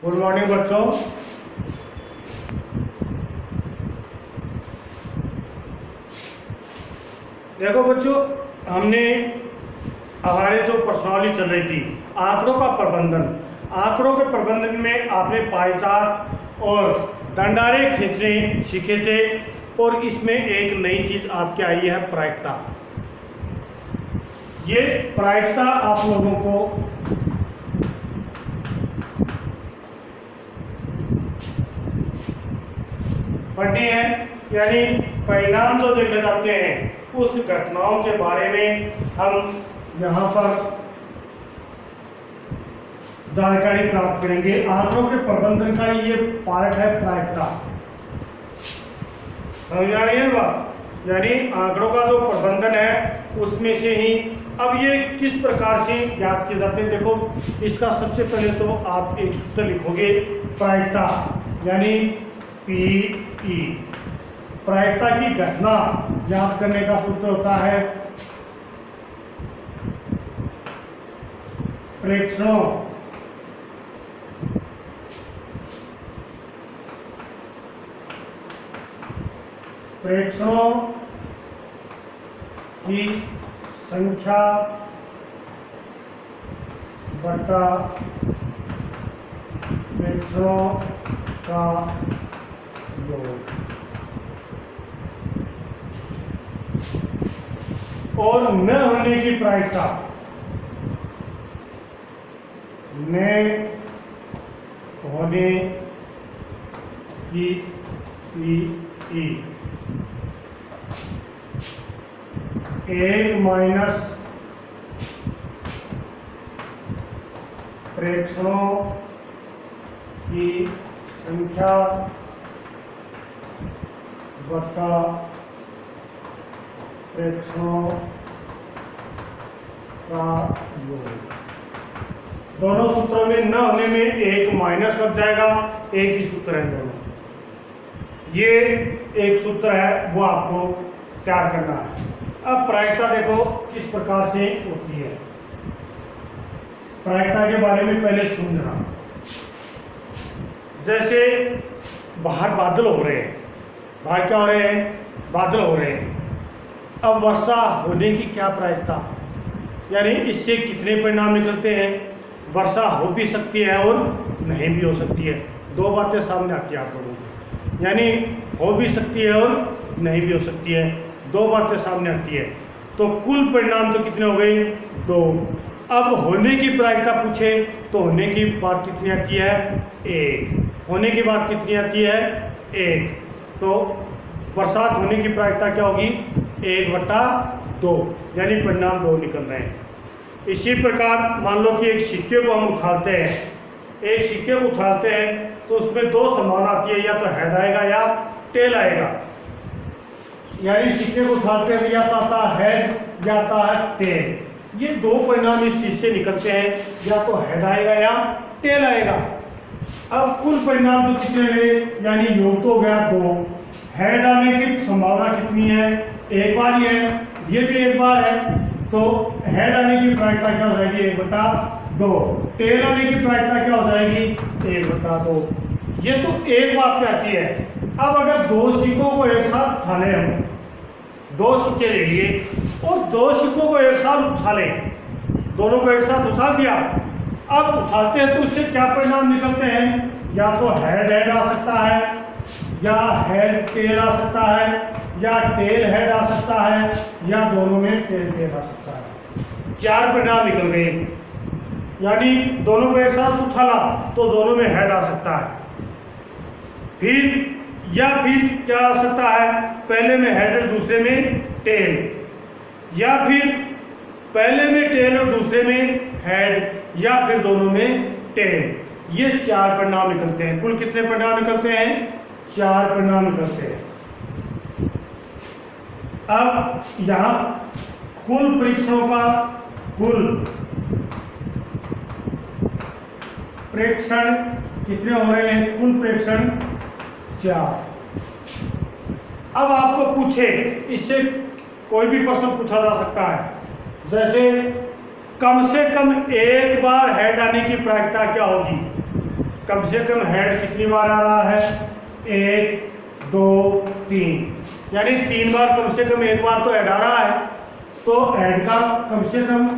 Good morning बच्चों। देखो बच्चों, हमने हमारे जो प्रश्नावली चल रही थी आंकड़ों का प्रबंधन, आंकड़ों के प्रबंधन में आपने पाई चार्ट और दंडारे खींचने सीखे थे। और इसमें एक नई चीज आपके आई है प्रायिकता। ये प्रायिकता आप लोगों को पढ़नी है, यानी परिणाम जो देखे जाते हैं उस घटनाओं के बारे में हम यहाँ पर जानकारी प्राप्त करेंगे। आंकड़ों के प्रबंधन का ये पार्ट है प्रायिकता। समझ आ रही है बात? यानी आंकड़ों का जो प्रबंधन है उसमें से ही अब ये किस प्रकार से याद किए जाते हैं। देखो, इसका सबसे पहले तो आप एक सूत्र लिखोगे प्रायिकता, यानी पीई। प्रायिकता की घटना याद करने का सूत्र होता है प्रेक्षणों की संख्या बटा प्रेक्षणों का योग। और न होने की प्रायिकता, न होने की पीई एक माइनस प्रेक्षणों की संख्या बटा प्रेक्षणों का योग। दोनों सूत्रों में न होने में एक माइनस लग जाएगा, एक ही सूत्र है दोनों। ये एक सूत्र है, वो आपको तैयार करना है। अब प्रायिकता देखो किस प्रकार से होती है। प्रायिकता के बारे में पहले समझना। जैसे बाहर बादल हो रहे हैं, बाहर क्या हो रहे हैं? बादल हो रहे हैं। अब वर्षा होने की क्या प्रायिकता, यानी इससे कितने परिणाम निकलते हैं? वर्षा हो भी सकती है और नहीं भी हो सकती है। दो बातें सामने आती है आप लोगों को, यानी हो भी सकती है और नहीं भी हो सकती है। दो बातें सामने आती है, तो कुल परिणाम तो कितने हो गए? दो। अब होने की प्रायिकता पूछे तो होने की बात कितनी आती है? एक। होने की बात कितनी आती है? एक। तो बरसात होने की प्रायिकता क्या होगी? 1/2, यानी परिणाम 2 निकल रहे हैं। इसी प्रकार मान लो कि एक सिक्के को हम उछालते हैं, एक सिक्के को उछालते हैं तो उसमें दो संभावना आती है, या तो हेड आएगा या टेल आएगा। यानी सिक्के को उछालते हैं या तो आता है हेड या आता है टेल। ये दो परिणाम इस चीज से निकलते हैं, या तो हेड आएगा या टेल आएगा। अब कुल परिणाम तो कितने हुए, यानी योग तो हो गया 2। हेड आने की संभावना कितनी है? एक बार ही है, ये भी एक बार है। तो हेड आने की प्रायिकता क्या हो जाएगी? 1/2। टेल आने की प्रायिकता क्या हो जाएगी? 1/2। ये तो एक बात पे आती है। अब अगर दो सिक्कों को एक साथ उछाले, हम दो सिक्के ले लिए और दो सिक्कों को एक साथ उछाले, दोनों को एक साथ उछाल दिया। अब उछालते हैं तो उससे क्या परिणाम निकलते हैं? या तो हेड हेड आ सकता है, या हेड टेल आ सकता है, या टेल हेड आ सकता है, या दोनों में टेल टेल आ सकता है। 4 परिणाम निकल गए। यानी दोनों को एक साथ उछाला तो दोनों में हेड आ सकता है। फिर क्या आ सकता है? पहले में हेड और दूसरे में टेल, या फिर पहले में टेल और दूसरे में हेड, या फिर दोनों में टेल। ये 4 परिणाम निकलते हैं। कुल कितने परिणाम निकलते हैं? 4 परिणाम निकलते हैं। अब यहां कुल परीक्षणों का कुल प्रेक्षण कितने हो रहे हैं? कुल प्रेक्षण 4। अब आपको पूछे, इससे कोई भी प्रश्न पूछा जा सकता है, जैसे कम से कम एक बार हेड आने की प्रायिकता क्या होगी? कम से कम हेड कितनी बार आ रहा है? 1 2 3, यानी 3 बार कम से कम एक बार तो हेड आ रहा है। तो हेड का कम से कम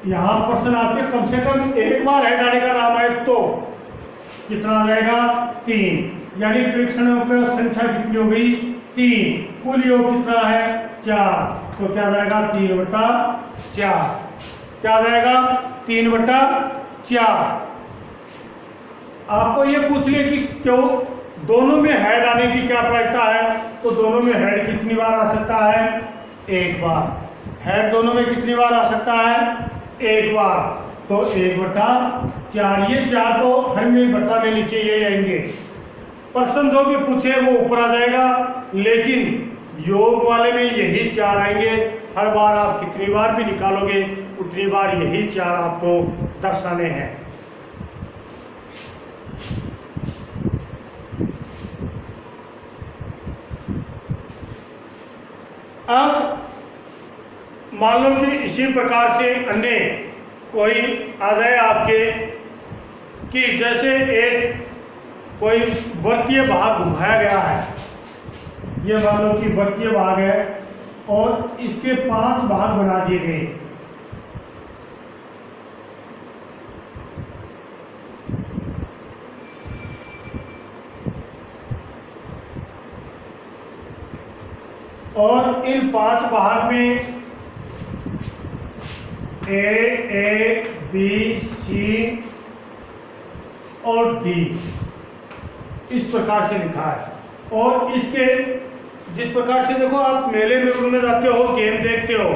यहाँ प्रश्न आपके कम से कम एक बार हेड आने का नाम है तो कितना आ जाएगा? 3, यानी प्रेक्षणों की संख्या कितनी हो गई? 3। कुल योग कितना है? 4। तो क्या जाएगा? 3/4। क्या जाएगा? 3/4। आपको ये पूछ लिया कि क्यों दोनों में हेड आने की क्या प्रायिकता है? तो दोनों में हेड कितनी बार आ सकता है? एक बार। हेड दोनों में कितनी बार आ सकता है? एक बार। तो 1/4, ये 4 तो हर में बट्टा में नीचे ये आएंगे। प्रश्न जो भी पूछे वो ऊपर आ जाएगा, लेकिन योग वाले में यही 4 आएंगे। हर बार आप कितनी बार भी निकालोगे उतनी बार यही 4 आपको दर्शाने हैं। अब मान लो कि इसी प्रकार से अन्य कोई आ जाए आपके कि जैसे एक कोई वृत्तीय भाग घुमाया गया है, ये मान लो कि वृत्तीय भाग है और इसके 5 भाग बना दिए गए। और इन 5 भाग में A B C और D इस प्रकार से लिखा है। और इसके जिस प्रकार से देखो आप मेले में जाते हो, गेम देखते हो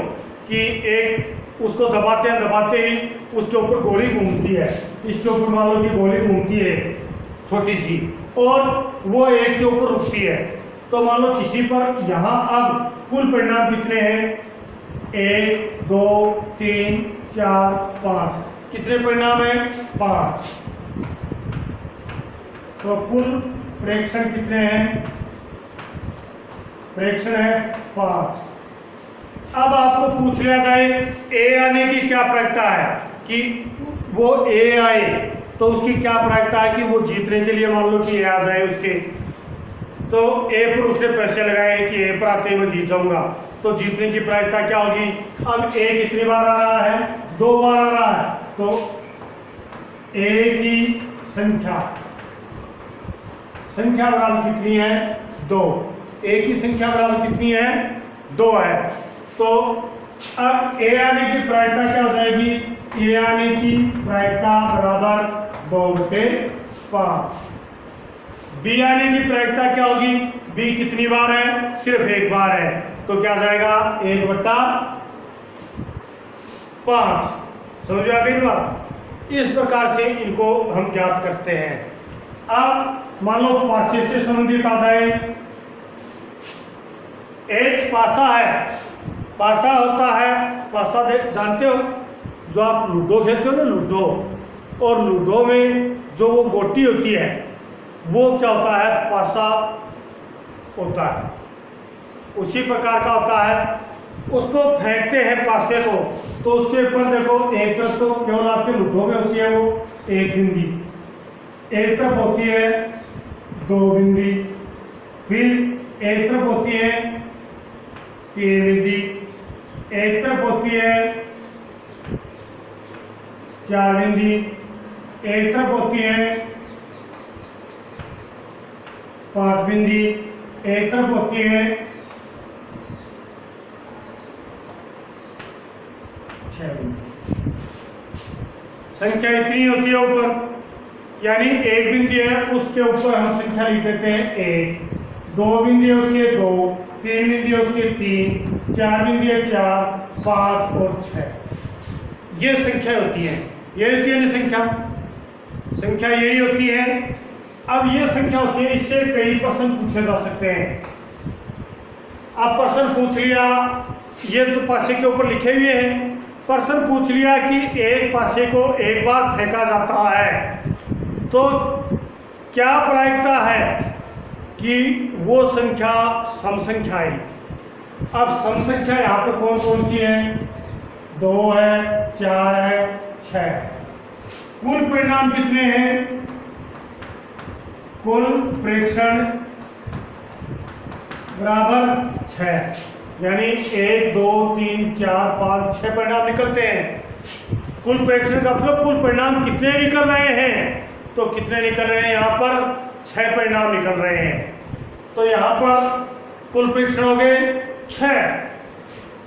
कि एक उसको दबाते ही उसके ऊपर गोली घूमती है, इसके ऊपर मान लो कि गोली घूमती है छोटी सी और वो एक के ऊपर रुकती है। तो मान लो किसी पर यहाँ अब कुल परिणाम कितने हैं? 1 2 3 4 5, कितने परिणाम है? 5। तो कुल प्रेक्षण कितने हैं? प्रेक्षण है 5। अब आपको पूछ लिया जाए ए आने की क्या प्रायिकता है कि वो ए आए, तो उसकी क्या प्रायिकता है कि वो जीतने के लिए मान लो कि ए आ जाए उसके, तो ए पर उसने पैसे लगाए कि ए पर आते ही मैं जीत जाऊंगा, तो जीतने की प्रायिकता क्या होगी? अब ए कितनी बार आ रहा है? 2 बार आ रहा है। तो ए की संख्या बराबर कितनी है? 2। ए की संख्या बराबर कितनी है? 2 है। तो अब ए आने की प्रायिकता क्या हो जाएगी? ए आने की प्रायिकता बराबर 2/5। बी आने की प्रायिकता क्या होगी? बी कितनी बार है? सिर्फ एक बार है। तो क्या जाएगा? 1/5। समझ आ गई बात? इस प्रकार से इनको हम ज्ञात करते हैं। अब मान लो पासे से संबंधित आ जाए, एक पासा है, पासा होता है, पासा जानते हो जो आप लूडो खेलते हो ना, लूडो, और लूडो में जो वो गोटी होती है वो क्या होता है? पासा होता है। उसी प्रकार का होता है, उसको फेंकते हैं पासे को, तो उसके ऊपर देखो एक तरफ तो केवल आपके लूडो में होती है वो एक बिंदी, एक तरफ होती है 2 बिंदी, फिर एक तरफ होती है 3 बिंदी, एक तरफ होती है 4 बिंदी, एक तरफ होती है 5 बिंदी, एक तरफ होती है 6 बिंदी। संख्या इतनी होती है ऊपर, यानी एक बिंदी है उसके ऊपर हम संख्या लिख देते हैं 1, 2 बिंदी है उसके 2, 3 बिंदी है उसके 3, 4 बिंदी है 4, 5 और 6। ये संख्या होती है, ये होती है ना संख्या यही होती है। अब ये संख्या होती है, इससे कई प्रश्न पूछे जा सकते हैं। अब प्रश्न पूछ लिया, ये तो पासे के ऊपर लिखे हुए हैं, प्रश्न पूछ लिया कि एक पासे को एक बार फेंका जाता है तो क्या प्रायिकता है कि वो संख्या सम संख्या आई। अब सम संख्या यहाँ पर कौन कौन सी है? 2 है, 4 है, 6। कुल परिणाम कितने हैं? कुल प्रेक्षण बराबर 6, यानी 1 2 3 4 5 6 परिणाम निकलते हैं। कुल प्रेक्षण का मतलब कुल परिणाम कितने निकल रहे हैं, तो कितने निकल रहे हैं? यहाँ पर 6 परिणाम निकल रहे हैं। तो यहाँ पर कुल प्रेक्षण हो गए 6।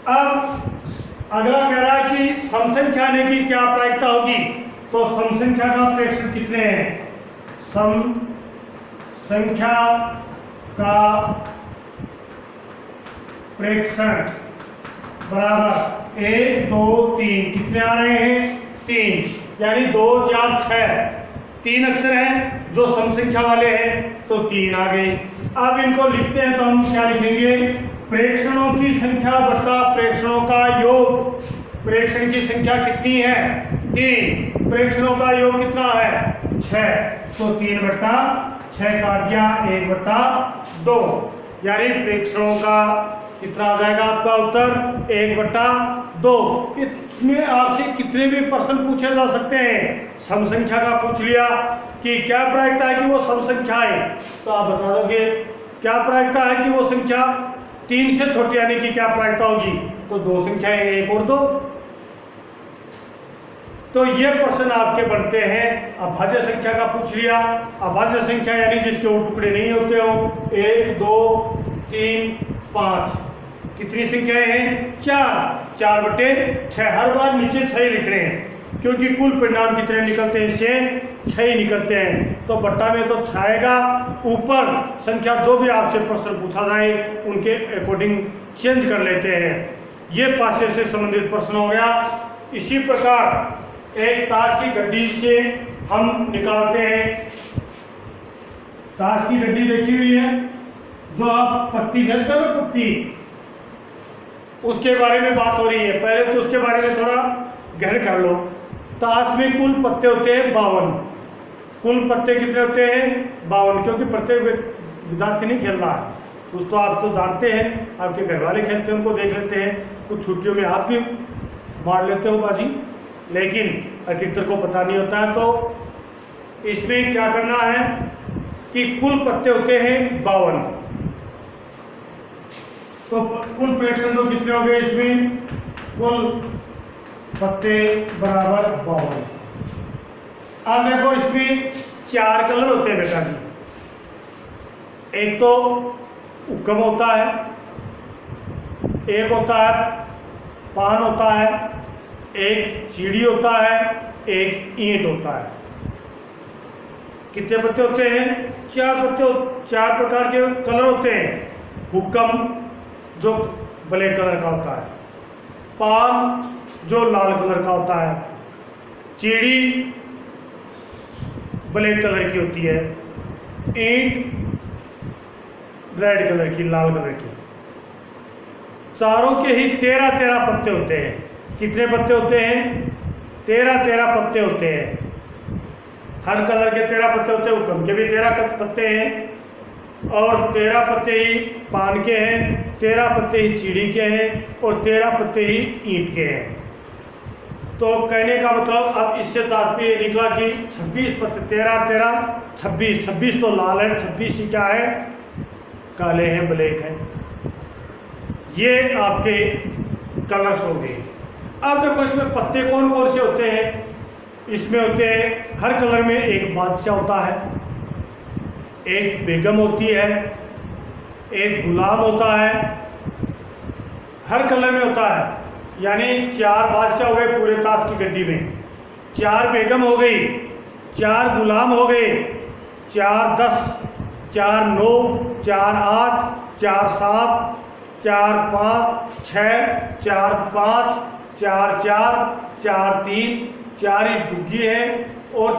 अब अगला कह रहा है कि सम संख्या आने की क्या प्रायिकता होगी, तो सम संख्या का प्रेक्षण कितने हैं? सम संख्या का प्रेक्षण बराबर 1 2 3, कितने आ रहे हैं? 3, यानी 2 4 6, 3 अक्षर हैं जो सम संख्या वाले हैं, तो 3 आ गए। अब इनको लिखते हैं तो हम क्या लिखेंगे? प्रेक्षणों की संख्या बटा प्रेक्षणों का योग। प्रेक्षण की संख्या कितनी है? 3। प्रेक्षणों का योग कितना है? 6। तो 3 बटा 6 काट दिया, 1 बटा 2, यानी प्रेक्षणों का कितना आ जाएगा आपका उत्तर? 1 बटा 2। इसमें आपसे कितने भी प्रश्न पूछे जा सकते हैं। सम संख्या का पूछ लिया कि क्या प्रायिकता है कि वो सम संख्या है, तो आप बता दोगे। क्या प्रायिकता है कि वो संख्या 3 से छोटी, यानी कि क्या प्रायिकता होगी, तो 2 संख्याएं 1 और 2। तो ये प्रश्न आपके बनते हैं। अभाज्य संख्या का पूछ लिया। अभाज्य संख्या यानी जिसके वो टुकड़े नहीं होते हो। 1 2 3 5, कितनी संख्याएं हैं? 4 बटे 6। हर बार नीचे 6 ही लिख रहे हैं, क्योंकि कुल परिणाम कितने निकलते हैं? इससे 6 ही निकलते हैं। तो बट्टा में तो 6 आएगा, ऊपर संख्या जो भी आपसे प्रश्न पूछा जाए उनके अकॉर्डिंग चेंज कर लेते हैं। ये पासे से संबंधित प्रश्न हो गया। इसी प्रकार एक ताश की गड्डी से हम निकालते हैं। ताश की गड्डी देखी हुई है, जो आप पत्ती खेलते हो, पत्ती, उसके बारे में बात हो रही है। पहले तो उसके बारे में थोड़ा गहन कर लो। ताश में कुल पत्ते होते हैं 52। कुल पत्ते कितने होते हैं? 52, क्योंकि प्रत्येक विद्यार्थी नहीं खेल रहा है, कुछ तो आप तो जानते हैं, आपके घर वाले खेलते हैं, उनको देख लेते हैं, कुछ छुट्टियों में आप भी मार लेते हो बाजी, लेकिन अधिकतर को पता नहीं होता है। तो इसमें क्या करना है कि कुल पत्ते होते हैं 52, तो कुल प्रेक्षण तो कितने हो गए? इसमें कुल पत्ते बराबर 52। अब देखो इसमें 4 कलर होते हैं बेटा जी। एक तो उक्कम होता है, एक होता है पान होता है, एक चीड़ी होता है, एक ईंट होता है। कितने पत्ते होते हैं? 4 पत्ते। 4 प्रकार के कलर होते हैं। हुक्म जो ब्लैक कलर का होता है, पान जो लाल कलर का होता है, चीड़ी ब्लैक कलर की होती है, ईंट रेड कलर की, लाल कलर की। चारों के ही 13 पत्ते होते हैं। कितने पत्ते होते हैं? 13 पत्ते होते हैं। हर कलर के 13 पत्ते होते हैं। हुक्म के भी 13 पत्ते हैं, और 13 पत्ते ही पान के हैं, 13 पत्ते ही चीड़ी के हैं, और 13 पत्ते ही ईंट के हैं। तो कहने का मतलब अब इससे तात्पर्य निकला कि 26 पत्ते, 13 26 तो लाल है, 26 ही क्या है? काले हैं, ब्लैक हैं। ये आपके कलर्स हो गए। अब देखो इसमें पत्ते कौन कौन से होते हैं? इसमें होते हैं, हर कलर में एक बादशाह होता है, एक बेगम होती है, एक गुलाम होता है, हर कलर में होता है। यानी 4 बादशाह हो गए पूरे ताश की गड्डी में, 4 बेगम हो गई, 4 गुलाम हो गए, 4 10, 4 9, 4 8, 4 7, 4 5 6, 4 5, 4 4, 4 3, 4 ही दुग्गी है और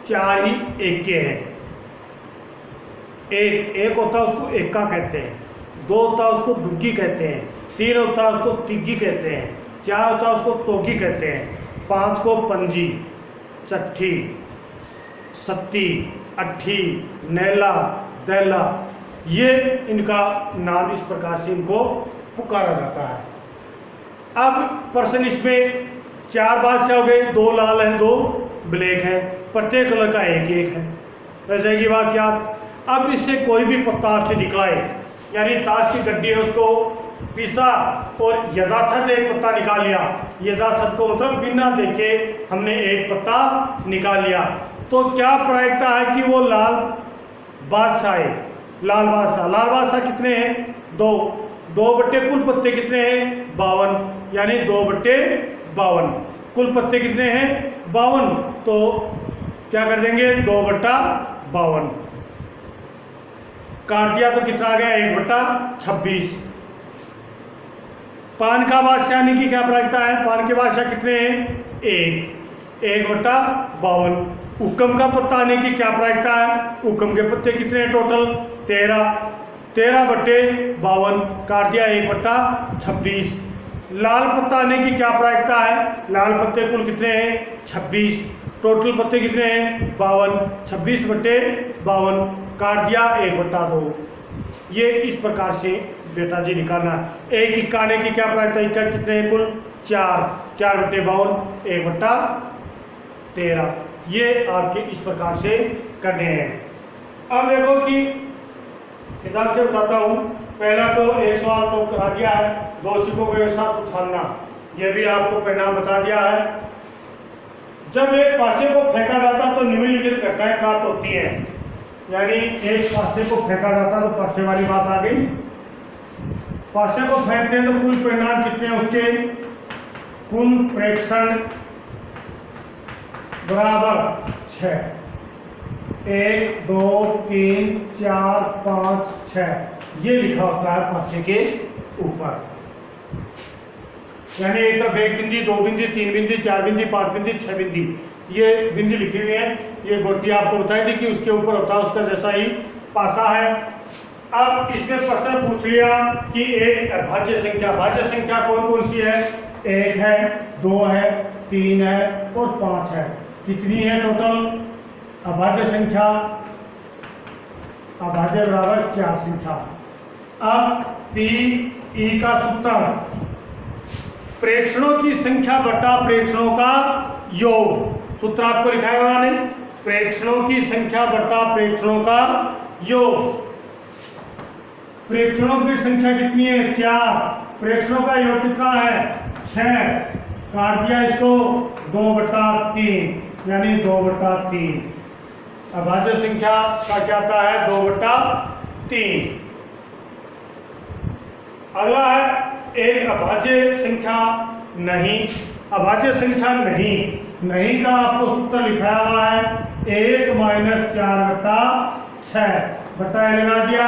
4 ही एके हैं। एक होता है उसको एक्का कहते हैं, 2 होता है उसको दुग्गी कहते हैं, 3 होता है उसको तिग्गी कहते हैं, 4 होता है उसको चौकी कहते हैं, 5 को पंजी, चट्ठी, सत्ती, अट्ठी, नैला, दैला, ये इनका नाम, इस प्रकार से इनको पुकारा जाता है। अब प्रश्न इसमें 4 बादशाह हो गए, 2 लाल हैं, 2 ब्लैक है, प्रत्येक कलर का एक एक है। रह जाएगी बात याद। अब इससे कोई भी पत्ता आपसे निकलाए, यानी ताश की गड्डी है उसको पीसा और यथासथ एक पत्ता निकाल लिया, यथासथ को मतलब बिना देखे हमने एक पत्ता निकाल लिया, तो क्या प्रायिकता है कि वो लाल बादशाह है। लाल बादशाह कितने हैं? 2 बट्टे कुल पत्ते कितने हैं? 52, यानी 2/52। कुल पत्ते कितने हैं? 52। तो क्या कर देंगे? 2/52 काट दिया तो कितना आ गया? 1/26। पान का बादशाह यानी कि क्या प्रायिकता है? पान के बादशाह कितने हैं? 1/52। हुक्म का पत्ता आने की क्या प्रायिकता है? हुक्म के पत्ते कितने हैं टोटल? 13/52 काट दिया 1/26। लाल पत्ता आने की क्या प्रायिकता है? लाल पत्ते कुल कितने हैं? 26। टोटल पत्ते कितने हैं? 52। 26/52 काट दिया 1/2। ये इस प्रकार से बेटा जी निकालना। एक इक्का आने की क्या प्रायिकता? इक्का कितने हैं कुल? 4/52 1/13। ये आपके इस प्रकार से करने हैं। अब देखो कि किताब से बताता हूँ। पहला तो एक सवाल तो करा दिया है, 2 सिक्कों को एक साथ उछालना, यह भी आपको परिणाम बता दिया है। जब एक पासे को फेंका जाता तो निम्नलिखित घटनाएं प्राप्त होती हैं, यानी एक पासे को फेंका जाता तो पासे वाली बात आ गई। पासे को फेंकते हैं तो कुल परिणाम कितने हैं उसके? कुल प्रेक्षण बराबर 6। 1 2 3 4 5 6 ये लिखा होता है पासे के ऊपर, यानी एक तरफ 1 बिंदी, 2 बिंदी, 3 बिंदी, 4 बिंदी, 5 बिंदी, 6 बिंदी, ये बिंदी लिखी हुई है। ये गोटी आपको बताई थी कि उसके ऊपर होता है उसका जैसा ही पासा है। अब इसमें प्रश्न पूछ लिया कि एक भाज्य संख्या कौन कौन सी है? 1 है, 2 है, 3 है और 5 है। कितनी है टोटल? अभाज्य संख्या, अभाज्य बराबर 4 संख्या। अब पी ई का सूत्र प्रेक्षणों की संख्या बटा प्रेक्षणों का योग। सूत्र आपको लिखा है मैंने, प्रेक्षणों की संख्या बटा प्रेक्षणों का योग। प्रेक्षणों की संख्या कितनी है? 4। प्रेक्षणों का योग कितना है? 6। काट दिया इसको 2/3, यानी 2/3। अभाज्य संख्या का क्या आता है? 2/3। अगला है एक अभाज्य संख्या नहीं। अभाज्य संख्या नहीं का आपको सूत्र लिखा हुआ है 1 - 4/6 बटा लगा दिया,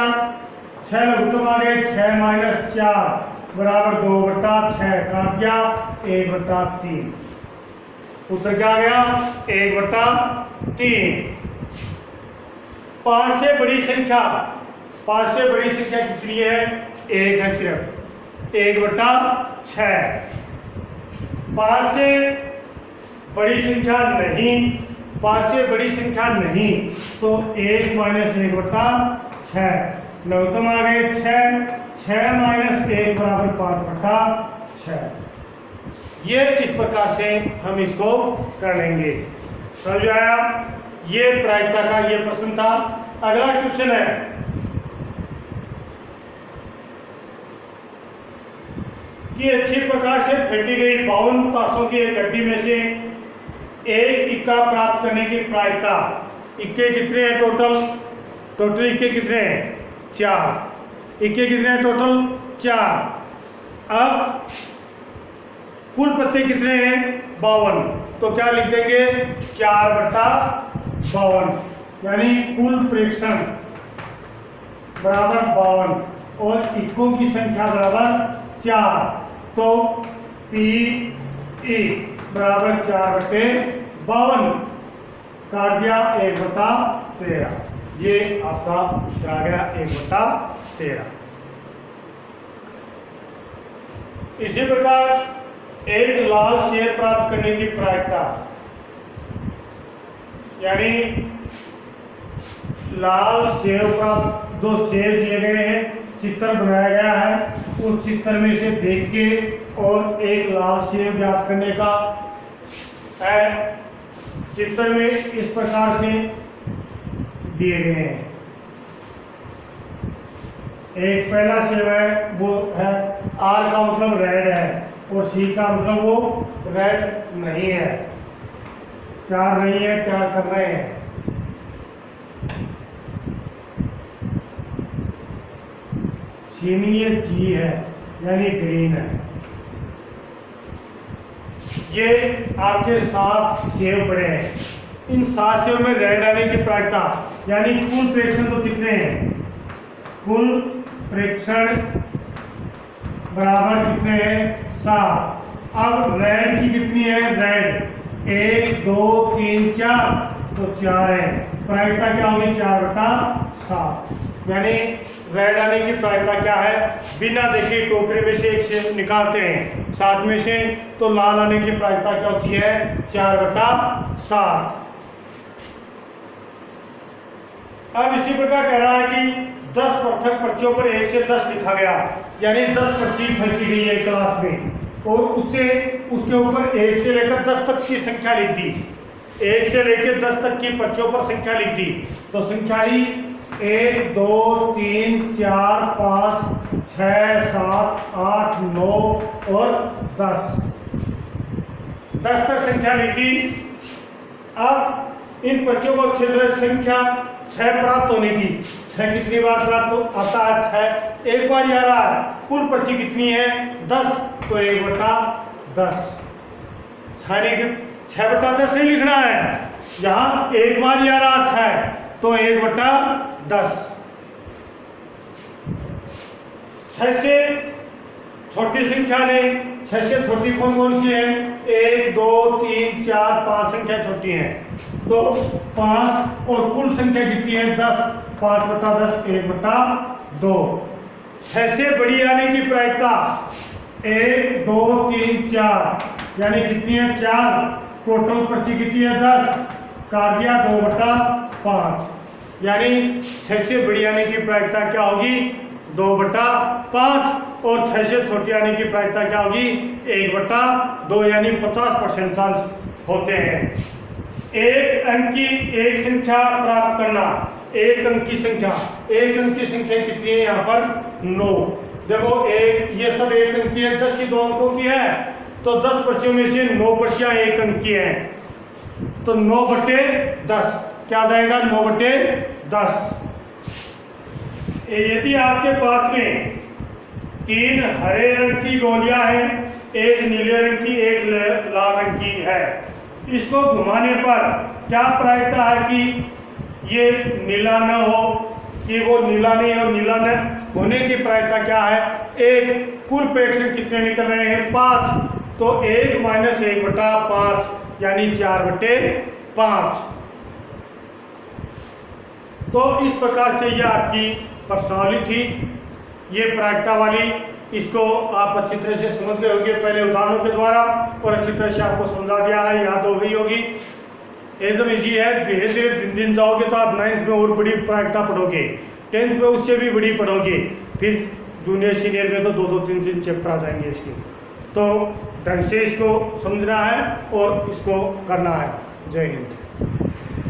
6 लघुत्तम आ गए, 6 - 4 बराबर 2/6 काट दिया 1/3। उत्तर क्या आ गया? 1/3। 5 से बड़ी संख्या कितनी है? 1 है सिर्फ, 1/6। 5 से बड़ी संख्या नहीं, तो 1 - 1/6 लघुत्तम आ गए 6, 6 - 1 बराबर 5/6। ये इस प्रकार से हम इसको कर लेंगे। समझ आया? ये प्रायिकता का ये प्रश्न था। अगला क्वेश्चन है, ये अच्छी प्रकार से फेंटी गई 52 ताशों की एक गड्डी में से एक इक्का प्राप्त करने की प्रायिकता। इक्के कितने हैं टोटल इक्के कितने हैं? 4। इक्के कितने हैं टोटल? 4। अब कुल पत्ते कितने हैं? 52। तो क्या लिख देंगे? 4/52, यानी कुल प्रेक्षण बराबर 52 और इक्कों की संख्या बराबर 4। तो पी ई बराबर 4/52 काट दिया 1/13। ये आपका उत्तर आ गया 1/13। इसी प्रकार एक लाल शेर प्राप्त करने की प्रायिकता, यानी लाल सेब प्राप्त, जो सेब दिए गए हैं, चित्र बनाया गया है, उस चित्र में से देख के और एक लाल सेब ज्ञात करने का है। चित्र में इस प्रकार से दिए गए हैं। एक पहला सेव है वो है आर का मतलब रेड है और सी का मतलब वो रेड नहीं है, प्यार नहीं है, प्यार कर रहे हैं। चीनी ये जी है यानी ग्रीन है। ये आपके 7 सेव पड़े हैं। इन 7 सेव में रेड आने की प्रायिकता यानी कुल प्रेक्षण तो कितने हैं? कुल प्रेक्षण बराबर कितने हैं? 7। अब रेड की कितनी है? रेड 1 2 3 4 तो 4 है। प्रायिकता क्या होगी? 4/7 यानी रेड आने की प्रायिकता क्या है? बिना देखे टोकरे में से एक सेव निकालते हैं 7 में से, तो लाल आने की प्रायिकता क्या होती है? 4/7। अब इसी प्रकार कह रहा है कि 10 पृथक पर्चियों पर 1 से 10 लिखा गया, यानी 10 पर्ची भर की गई है क्लास में और उसके ऊपर 1 से लेकर 10 तक की संख्या लिख दी। 1 से लेकर 10 तक की पर्चियों पर संख्या लिख दी, तो संख्या ही 1 2 3 4 5 6 7 8 9 और 10 तक संख्या लिख दी। अब इन पर्चियों को अच्छी तरह संख्या 6 प्राप्त होने की, 6 कितनी बार प्राप्त आता है? 6 एक बार आ रहा है। कुल पर्ची कितनी है? 10, तो 1/10। 6/10 नहीं लिखना है, यहाँ एक बार आ रहा 6 तो 1/10। 6 से छोटी संख्या नहीं, 6 से छोटी कौन कौन सी है? 1 2 3 4 5 संख्या छोटी है, तो 5 और कुल संख्या कितनी है? 10। 5/10 1/2। 6 से बड़ी आने की प्रायिकता 1 2 3 4 यानी कितनी है? 4। टोटल पर्ची कितनी है? 10 काट दिया 2/5 यानी 6 से बड़ी आने की प्रायिकता क्या होगी? 2/5 और 6 से छोटी आने की प्रायिकता क्या होगी? 1/2 यानी 50% चांस होते हैं। एक अंक की एक संख्या प्राप्त करना, एक अंक की संख्या कितनी है यहाँ पर? 9। देखो ये सब एक अंक की है, 10 ही 2 अंकों की है, तो 10 पर्चियों में से 9 पर्चियां एक अंक की हैं, तो 9/10 क्या आ जाएगा? 9/10। यदि आपके पास में 3 हरे रंग की गोलियां हैं, एक नीले रंग की, एक लाल रंग की है, इसको घुमाने पर क्या प्रायिकता है कि ये नीला न हो, कि वो नीला नहीं और नीला न होने की प्रायिकता क्या है? 1। कुल प्रेक्षण कितने निकल रहे हैं? 5, तो 1 - 1/5 यानी 4/5। तो इस प्रकार से ये आपकी प्रश्नावली थी, ये प्रायिकता वाली। इसको आप अच्छी तरह से समझ गए होंगे पहले उदाहरणों के द्वारा, और अच्छी तरह से आपको समझा दिया है, याद हो गई होगी। एकदम इजी है। धीरे धीरे दिन जाओगे तो आप 9th में और बड़ी प्रायिकता पढ़ोगे, 10th में उससे भी बड़ी पढ़ोगे, फिर जूनियर सीनियर में तो 2-2 3-3 चैप्टर आ जाएंगे इसके। तो ढंग से इसको समझना है और इसको करना है। जय हिंद।